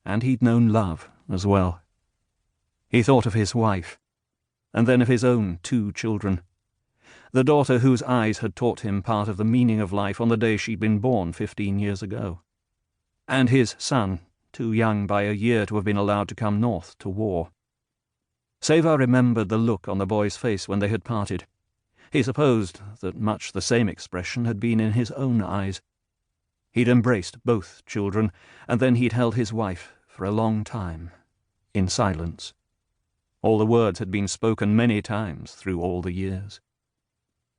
and he'd known love as well. He thought of his wife, and then of his own 2 children. The daughter whose eyes had taught him part of the meaning of life on the day she'd been born 15 years ago. And his son, too young by a year to have been allowed to come north to war. Ysabel remembered the look on the boy's face when they had parted. He supposed that much the same expression had been in his own eyes. He'd embraced both children, and then he'd held his wife for a long time, in silence. All the words had been spoken many times through all the years.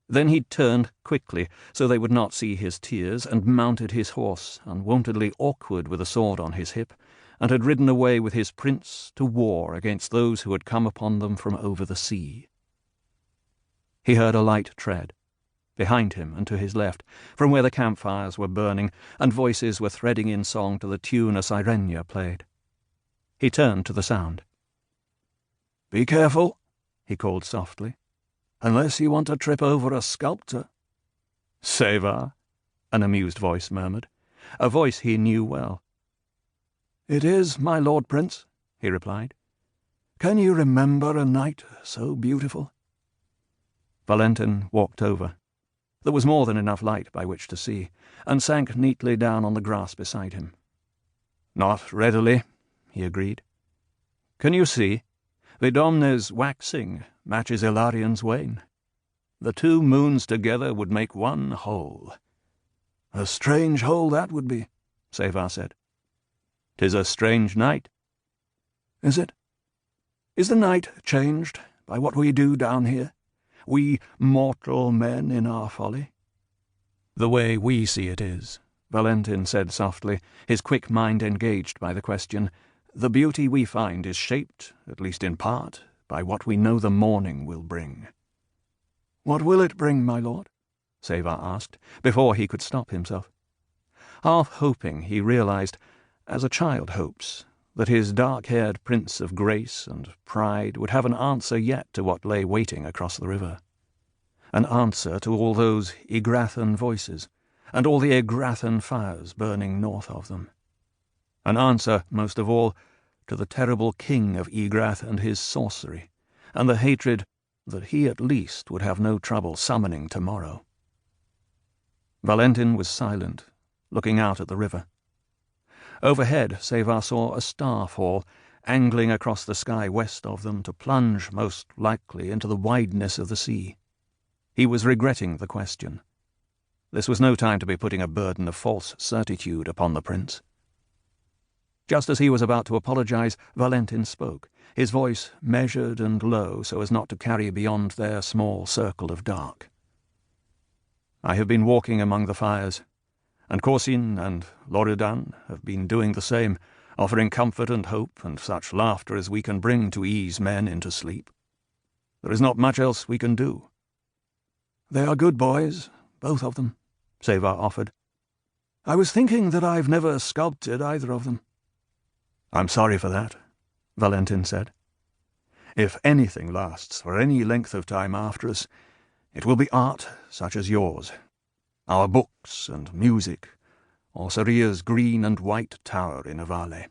Then he'd turned quickly, so they would not see his tears, and mounted his horse, unwontedly awkward with a sword on his hip, and had ridden away with his prince to war against those who had come upon them from over the sea. He heard a light tread, behind him and to his left, from where the campfires were burning, and voices were threading in song to the tune a sirenia played. He turned to the sound. "Be careful," he called softly, "unless you want to trip over a sculptor." "Ysabel," an amused voice murmured, a voice he knew well. "It is, my lord prince," he replied. "Can you remember a night so beautiful?" Valentin walked over. There was more than enough light by which to see, and sank neatly down on the grass beside him. "Not readily," he agreed. "Can you see? Vidomne's waxing matches Ilarion's wane. The 2 moons together would make one whole." "A strange whole that would be," Ysabel said. "'Tis a strange night." "Is it? Is the night changed by what we do down here, we mortal men in our folly?" "The way we see it is," Valentin said softly, his quick mind engaged by the question. "The beauty we find is shaped, at least in part, by what we know the morning will bring." "What will it bring, my lord?" Ysabel asked, before he could stop himself. Half hoping, he realized, as a child hopes, that his dark-haired prince of grace and pride would have an answer yet to what lay waiting across the river. An answer to all those Ygrathan voices, and all the Ygrathan fires burning north of them. An answer, most of all, to the terrible king of Ygrath and his sorcery, and the hatred that he at least would have no trouble summoning tomorrow. Valentin was silent, looking out at the river. Overhead, Ysabel saw a star fall, angling across the sky west of them to plunge, most likely, into the wideness of the sea. He was regretting the question. This was no time to be putting a burden of false certitude upon the prince. Just as he was about to apologize, Valentin spoke, his voice measured and low so as not to carry beyond their small circle of dark. "I have been walking among the fires, and Corsin and Loredan have been doing the same, offering comfort and hope and such laughter as we can bring to ease men into sleep. There is not much else we can do." "They are good boys, both of them," Ysabel offered. "I was thinking that I've never sculpted either of them." "I'm sorry for that," Valentin said. "If anything lasts for any length of time after us, it will be art such as yours. Our books and music, or Saria's green and white tower in Avale."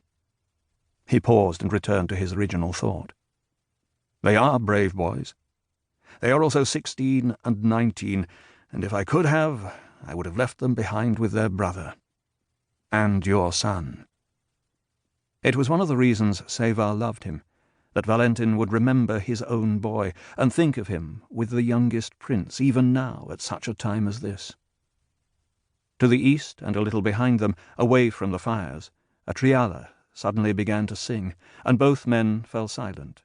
He paused and returned to his original thought. "They are brave boys. They are also 16 and 19, and if I could have, I would have left them behind with their brother. And your son." It was one of the reasons Ysabel loved him, that Valentin would remember his own boy, and think of him with the youngest prince, even now, at such a time as this. To the east, and a little behind them, away from the fires, a triala suddenly began to sing, and both men fell silent,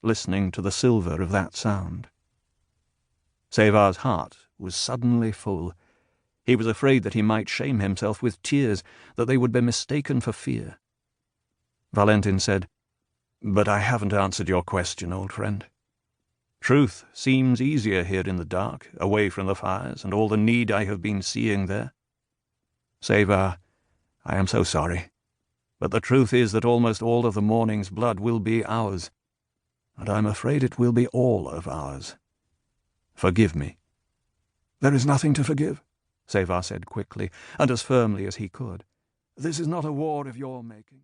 listening to the silver of that sound. Ysabel's heart was suddenly full. He was afraid that he might shame himself with tears, that they would be mistaken for fear. Valentin said, "But I haven't answered your question, old friend. Truth seems easier here in the dark, away from the fires and all the need I have been seeing there. Ysabel, I am so sorry, but the truth is that almost all of the morning's blood will be ours, and I'm afraid it will be all of ours. Forgive me." "There is nothing to forgive," Ysabel said quickly, and as firmly as he could. "This is not a war of your making."